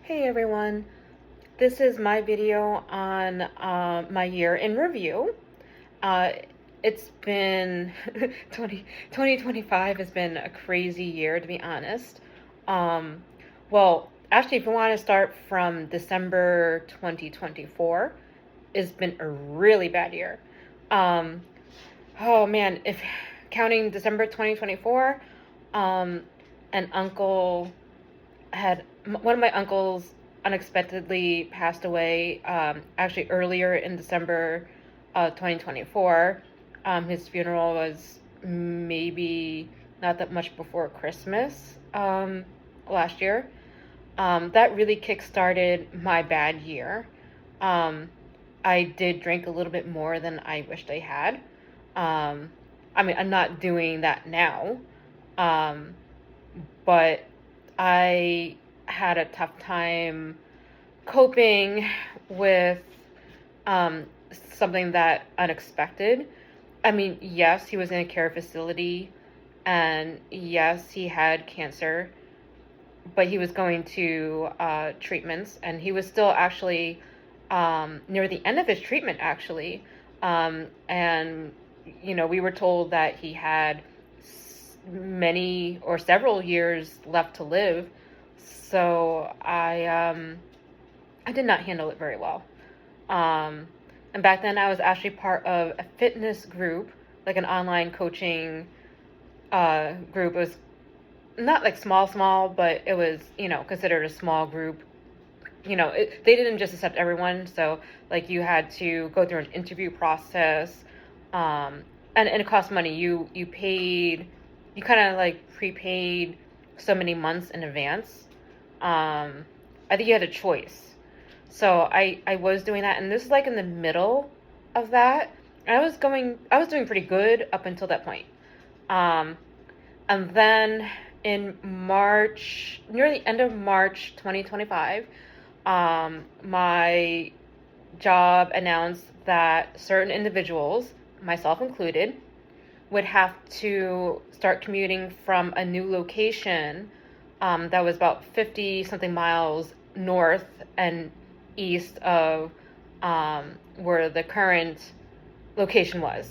Hey everyone, this is my video on my year in review. Uh, it's been 2025 has been a crazy year, to be honest. Um, well, actually, if you want to start from December 2024, it's been a really bad year. Um, oh man, if counting December 2024, um, an uncle one of my uncles unexpectedly passed away, actually earlier in December 2024. His funeral was maybe not that much before Christmas last year. That really kick-started my bad year. Um, I did drink a little bit more than I wished I had. Um, I mean, I'm not doing that now, um, but I had a tough time coping with um, something that unexpected. I mean, yes, he was in a care facility, and yes, he had cancer, but he was going to treatments, and he was still actually near the end of his treatment, actually. And, we were told that he had many or several years left to live. So I did not handle it very well. And back then I was actually part of a fitness group, like an online coaching group. It was not like small, but it was, considered a small group. They didn't just accept everyone. So like you had to go through an interview process, and it cost money. You kind of like prepaid so many months in advance. I think you had a choice. So I was doing that, and this is like in the middle of that. And I was doing pretty good up until that point. Um, and then in March, near the end of March 2025, my job announced that certain individuals, myself included, would have to start commuting from a new location that was about 50 something miles north and east of where the current location was.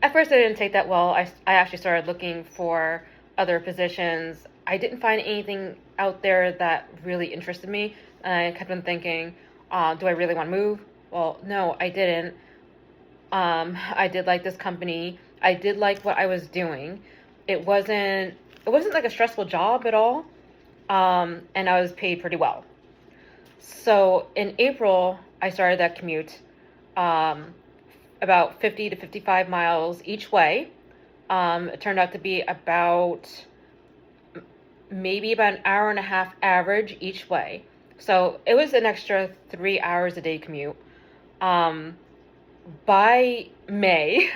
At first, I didn't take that well. I actually started looking for other positions. I didn't find anything out there that really interested me. And I kept on thinking, do I really want to move? Well, no, I didn't. I did like this company. I did like what I was doing. It wasn't like a stressful job at all. And I was paid pretty well. So in April, I started that commute, um, about 50 to 55 miles each way. It turned out to be maybe about an hour and a half average each way. So it was an extra 3 hours a day commute. Um, by May,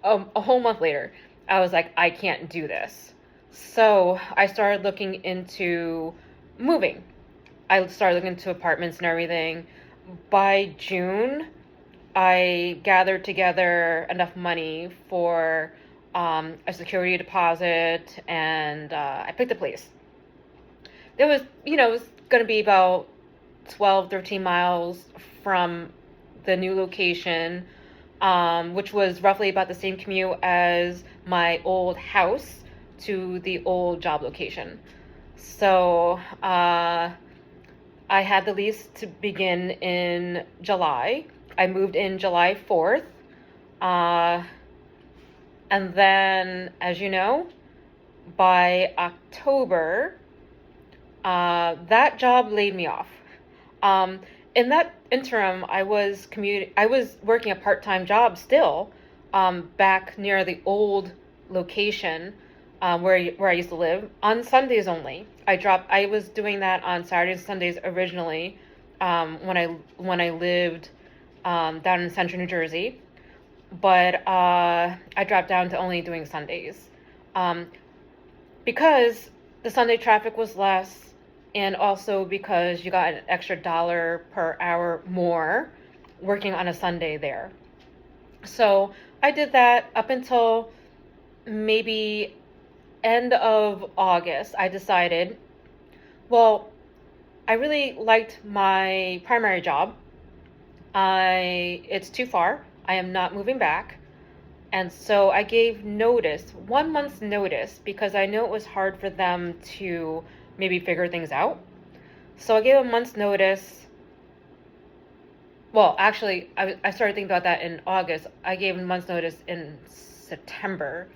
a whole month later, I was like, I can't do this. So I started looking into moving. I started looking into apartments and everything. By June, I gathered together enough money for a security deposit, and I picked a place. It was going to be about 12, 13 miles from the new location, which was roughly about the same commute as my old house to the old job location. So I had the lease to begin in July. I moved in July 4th. Uh, and then, as you know, by October, that job laid me off. Um, in that interim, I was working a part-time job still, back near the old location, where I used to live on Sundays only. I was doing that on Saturdays and Sundays originally, when I lived down in central New Jersey, but I dropped down to only doing Sundays, um, because the Sunday traffic was less, and also because you got an extra dollar per hour more working on a Sunday there. So I did that up until maybe end of August. I decided, well, I really liked my primary job. It's too far. I am not moving back. And so I gave notice, 1 month's notice, because I knew it was hard for them to maybe figure things out. So I gave a month's notice. Well, actually, I started thinking about that in August. I gave a month's notice in September.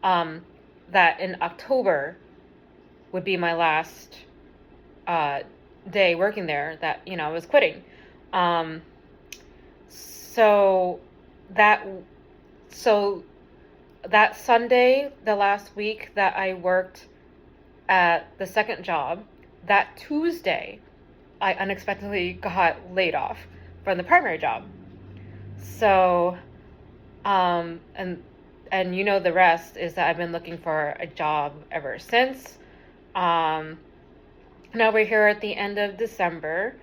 That in October would be my last day working there, that, I was quitting. Um, so that so that Sunday, the last week that I worked at the second job, that Tuesday, I unexpectedly got laid off from the primary job. So, and the rest is that I've been looking for a job ever since. Now we're here at the end of December.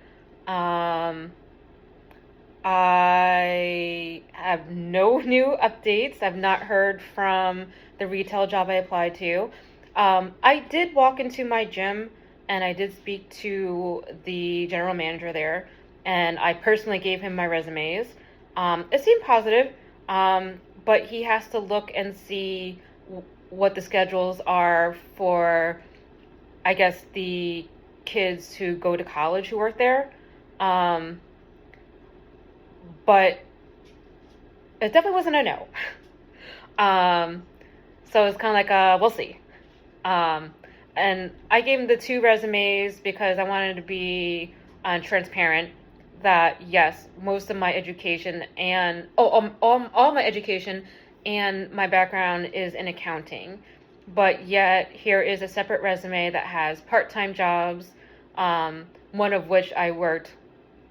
I have no new updates. I've not heard from the retail job I applied to. I did walk into my gym and I did speak to the general manager there, and I personally gave him my resumes. It seemed positive, but he has to look and see what the schedules are for, I guess, the kids who go to college who work there. But it definitely wasn't a no. So it's kind of like, we'll see. And I gave him the 2 resumes because I wanted to be transparent that, yes, most of my education and, all my education and my background is in accounting. But yet here is a separate resume that has part-time jobs, one of which I worked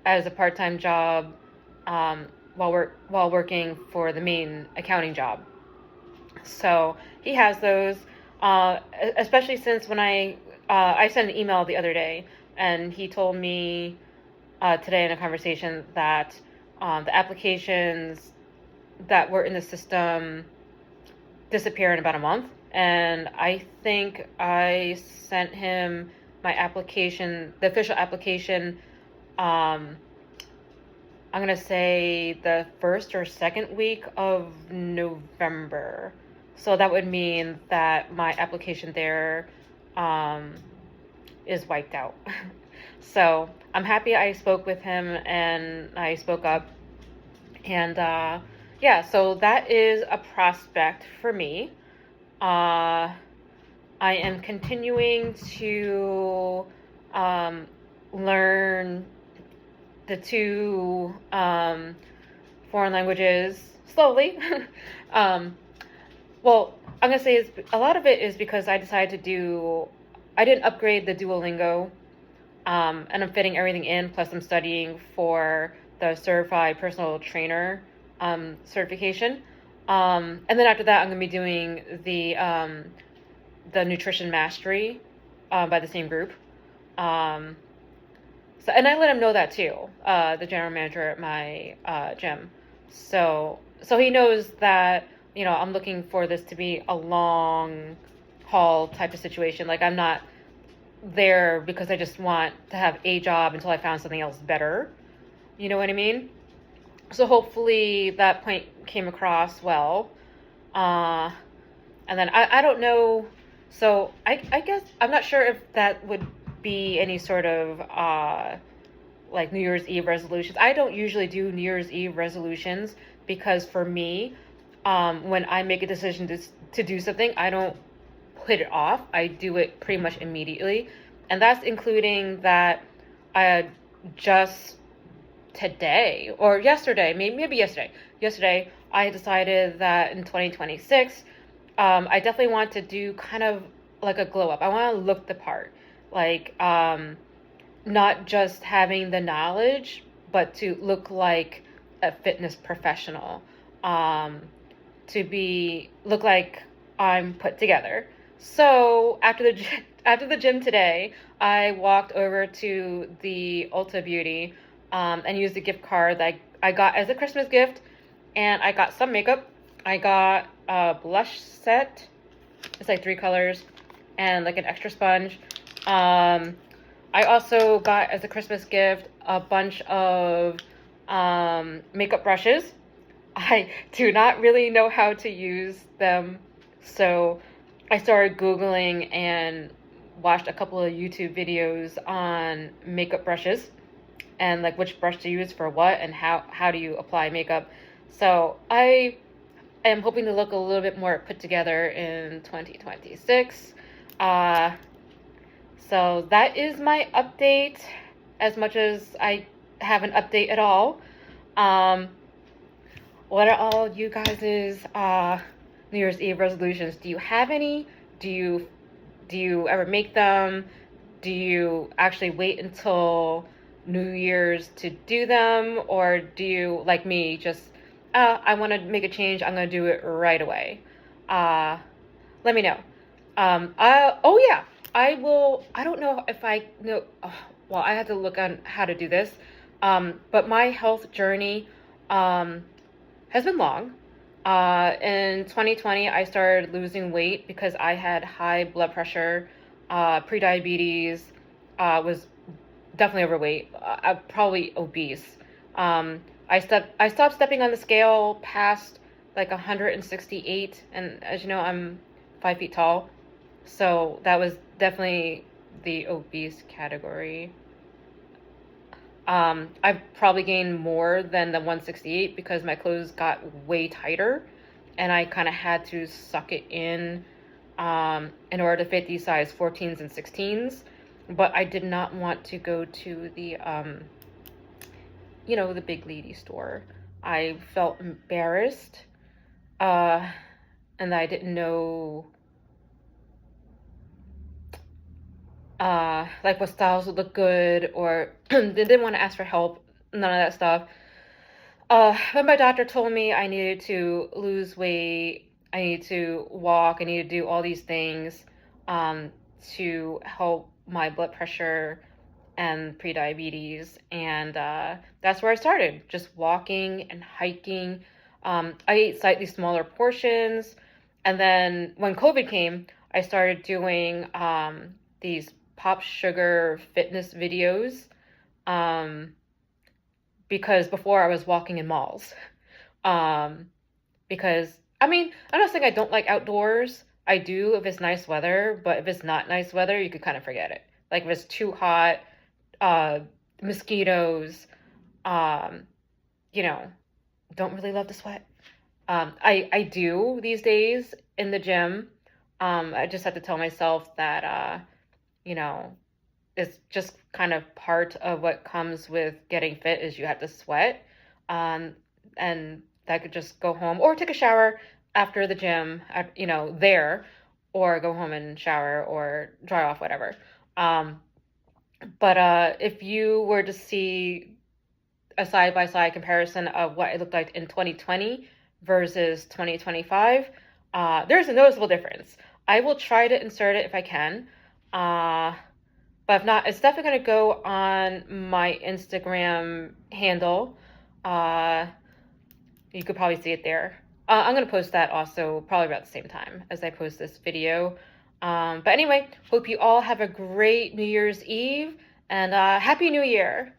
as a part-time job while working for the main accounting job. So he has those, especially since when I sent an email the other day, and he told me today in a conversation that the applications that were in the system disappear in about a month. And I think I sent him my application, the official application, I'm going to say the first or second week of November. So that would mean that my application there is wiped out. So I'm happy I spoke with him and I spoke up. And yeah, so that is a prospect for me. I am continuing to learn the 2 foreign languages slowly. Well, I'm going to say a lot of it is because I decided I didn't upgrade the Duolingo, and I'm fitting everything in, plus I'm studying for the Certified Personal Trainer certification. And then after that, I'm going to be doing the Nutrition Mastery by the same group. So, and I let him know that too, the general manager at my gym. So he knows that, I'm looking for this to be a long haul type of situation. Like, I'm not there because I just want to have a job until I found something else better. You know what I mean? So hopefully that point came across well. And then I don't know. So I guess I'm not sure if that would be any sort of like New Year's Eve resolutions. I don't usually do New Year's Eve resolutions because for me, when I make a decision to do something, I don't put it off. I do it pretty much immediately. And that's including that I just today or yesterday, maybe yesterday, I decided that in 2026, I definitely want to do kind of like a glow up. I want to look the part, like, not just having the knowledge, but to look like a fitness professional, look like I'm put together. So after the gym today, I walked over to the Ulta Beauty, and used the gift card that I got as a Christmas gift, and I got some makeup. I got a blush set. It's like 3 colors and like an extra sponge. I I also got as a Christmas gift a bunch of makeup brushes. I do not really know how to use them, so I started Googling and watched a couple of YouTube videos on makeup brushes and like which brush to use for what and how do you apply makeup. So I am hoping to look a little bit more put together in 2026. Uh, so that is my update, as much as I have an update at all. Um, what are all you guys' New Year's Eve resolutions? Do you have any? Do you ever make them? Do you actually wait until New Year's to do them, or do you, like me, just I want to make a change, I'm gonna do it right away? Uh, Let me know. Oh yeah, I will. I don't know if I know. Oh, well, I have to look on how to do this. But my health journey um, has been long. In 2020, I started losing weight because I had high blood pressure, prediabetes, was definitely overweight, probably obese. I stopped stepping on the scale past like 168, and as you know, I'm 5 feet tall, so that was definitely the obese category. I've probably gained more than the 168 because my clothes got way tighter, and I kind of had to suck it in order to fit these size 14s and 16s. But I did not want to go to the big lady store. I felt embarrassed, uh, and I didn't know, like what styles would look good, or they didn't want to ask for help, none of that stuff. But my doctor told me I needed to lose weight, I needed to walk, I needed to do all these things um, to help my blood pressure and prediabetes. And that's where I started, just walking and hiking. I ate slightly smaller portions. And then when COVID came, I started doing these pop sugar fitness videos um, because before I was walking in malls. Um, because, I mean, I'm not saying I don't like outdoors. I do if it's nice weather, but if it's not nice weather, you could kind of forget it. Like if it's too hot, uh, mosquitoes, um, you know, don't really love to sweat. I do these days in the gym. I just have to tell myself that, you know, it's just kind of part of what comes with getting fit is you have to sweat. Um, and I could just go home or take a shower after the gym, there, or go home and shower or dry off, whatever. Um, but if you were to see a side by side comparison of what it looked like in 2020 versus 2025, there's a noticeable difference. I will try to insert it if I can. But if not, it's definitely going to go on my Instagram handle. Uh, you could probably see it there. I'm going to post that also probably about the same time as I post this video. But anyway, hope you all have a great New Year's Eve and Happy New Year.